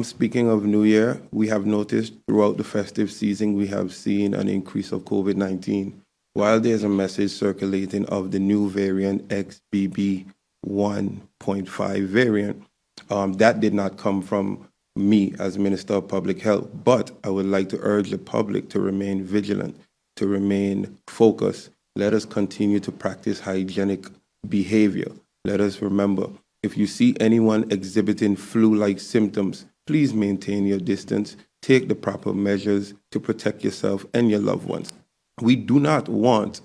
Speaking of New Year, we have noticed throughout the festive season, we have seen an increase of COVID-19. While there's a message circulating of the new variant XBB 1.5 variant, that did not come from me as Minister of Public Health, but I would like to urge the public to remain vigilant, to remain focused. Let us continue to practice hygienic behavior. Let us remember, if you see anyone exhibiting flu-like symptoms, please maintain your distance. Take the proper measures to protect yourself and your loved ones. We do not want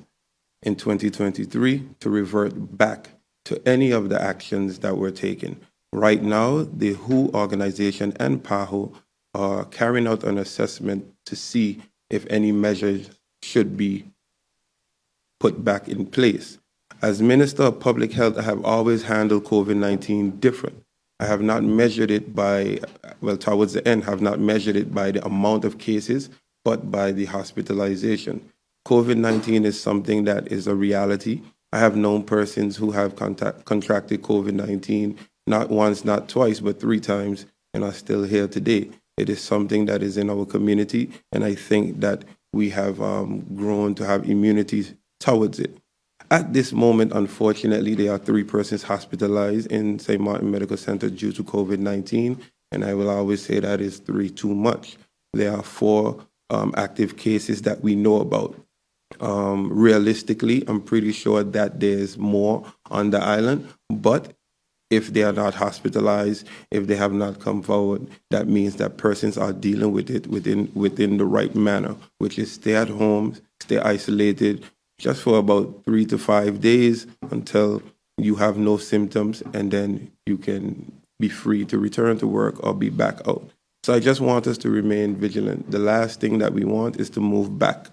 in 2023 to revert back to any of the actions that were taken. Right now, the WHO organization and PAHO are carrying out an assessment to see if any measures should be put back in place. As Minister of Public Health, I have always handled COVID-19 different. I have not measured it by, well, towards the end, have not measured it by the amount of cases, but by the hospitalization. COVID-19 is something that is a reality. I have known persons who have contracted COVID-19, not once, not twice, but 3 times, and are still here today. It is something that is in our community, and I think that we have grown to have immunity towards it. At this moment, unfortunately, there are 3 persons hospitalized in St.Maarten Medical Center due to COVID-19, and I will always say that is 3 too much. There are 4 active cases that we know about. Realistically, I'm pretty sure that there's more on the island, but if they are not hospitalized, if they have not come forward, that means that persons are dealing with it within the right manner, which is stay at home, stay isolated, just for about 3 to 5 days until you have no symptoms, and then you can be free to return to work or be back out. So I just want us to remain vigilant. The last thing that we want is to move back.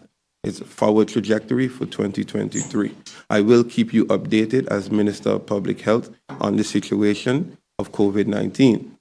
It's a forward trajectory for 2023. I will keep you updated as Minister of Public Health on the situation of COVID-19.